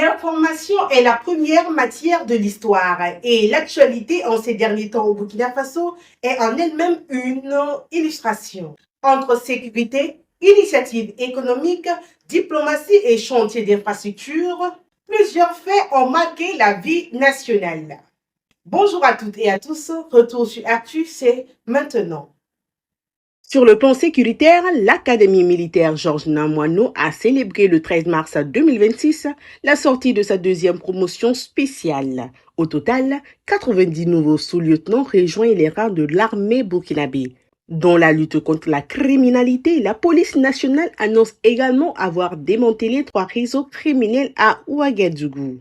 L'information est la première matière de l'histoire et l'actualité en ces derniers temps au Burkina Faso est en elle-même une illustration. Entre sécurité, initiatives économiques, diplomatie et chantier d'infrastructure, plusieurs faits ont marqué la vie nationale. Bonjour à toutes et à tous, retour sur Actu, c'est maintenant. Sur le plan sécuritaire, l'Académie militaire Georges Namoineau a célébré le 13 mars 2026 la sortie de sa deuxième promotion spéciale. Au total, 90 nouveaux sous-lieutenants rejoignent les rangs de l'armée burkinabé. Dans la lutte contre la criminalité, la police nationale annonce également avoir démantelé 3 réseaux criminels à Ouagadougou.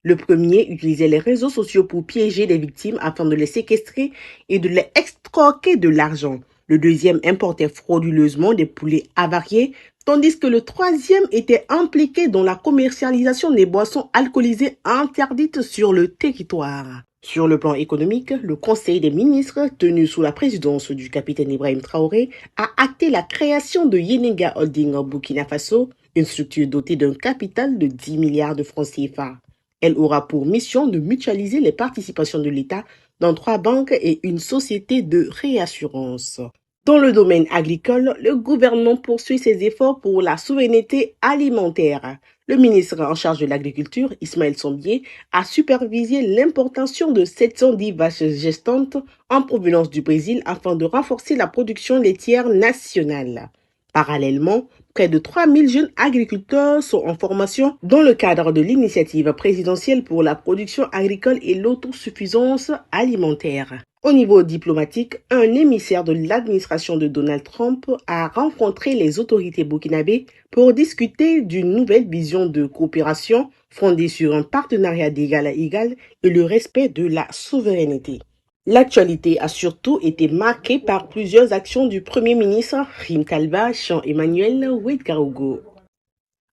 Le premier utilisait les réseaux sociaux pour piéger les victimes afin de les séquestrer et de les extorquer de l'argent. Le deuxième importait frauduleusement des poulets avariés, tandis que le troisième était impliqué dans la commercialisation des boissons alcoolisées interdites sur le territoire. Sur le plan économique, le Conseil des ministres, tenu sous la présidence du capitaine Ibrahim Traoré, a acté la création de Yenenga Holding au Burkina Faso, une structure dotée d'un capital de 10 milliards de francs CFA. Elle aura pour mission de mutualiser les participations de l'État dans 3 banques et une société de réassurance. Dans le domaine agricole, le gouvernement poursuit ses efforts pour la souveraineté alimentaire. Le ministre en charge de l'agriculture, Ismaël Sombier, a supervisé l'importation de 710 vaches gestantes en provenance du Brésil afin de renforcer la production laitière nationale. Parallèlement, près de 3000 jeunes agriculteurs sont en formation dans le cadre de l'initiative présidentielle pour la production agricole et l'autosuffisance alimentaire. Au niveau diplomatique, un émissaire de l'administration de Donald Trump a rencontré les autorités burkinabées pour discuter d'une nouvelle vision de coopération fondée sur un partenariat d'égal à égal et le respect de la souveraineté. L'actualité a surtout été marquée par plusieurs actions du Premier ministre Rim Talba Jean-Emmanuel Ouedraogo.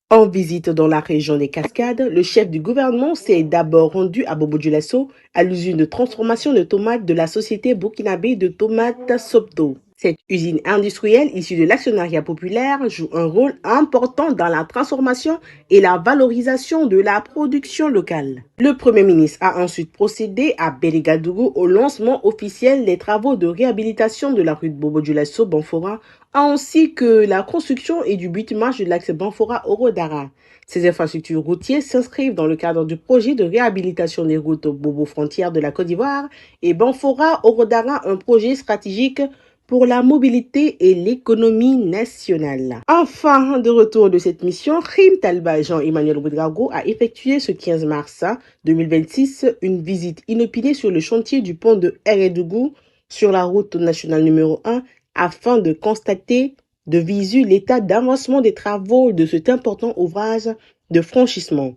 En visite dans la région des Cascades, le chef du gouvernement s'est d'abord rendu à Bobo-Dioulasso, à l'usine de transformation de tomates de la société burkinabé de tomates Sopto. Cette usine industrielle issue de l'actionnariat populaire joue un rôle important dans la transformation et la valorisation de la production locale. Le Premier ministre a ensuite procédé à Bérigadougou au lancement officiel des travaux de réhabilitation de la rue de Bobo-Dioulasso-Banfora ainsi que la construction et du bitumage de l'axe Banfora-Orodara. Ces infrastructures routières s'inscrivent dans le cadre du projet de réhabilitation des routes Bobo-Frontières de la Côte d'Ivoire et Banfora-Orodara, un projet stratégique pour la mobilité et l'économie nationale. Enfin, de retour de cette mission, Rim Talba Jean-Emmanuel Ouedraogo a effectué ce 15 mars 2026 une visite inopinée sur le chantier du pont de Hérédougou sur la route nationale numéro 1 afin de constater de visu l'état d'avancement des travaux de cet important ouvrage de franchissement.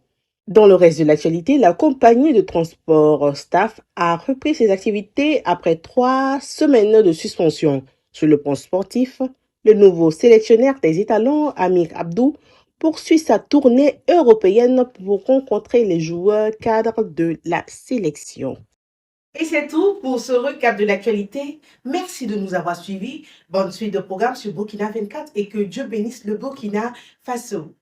Dans le reste de l'actualité, la compagnie de transport Staff a repris ses activités après 3 semaines de suspension. Sur le plan sportif, le nouveau sélectionneur des étalons, Amir Abdou, poursuit sa tournée européenne pour rencontrer les joueurs cadres de la sélection. Et c'est tout pour ce recap de l'actualité. Merci de nous avoir suivis. Bonne suite de programme sur Burkina 24 et que Dieu bénisse le Burkina Faso.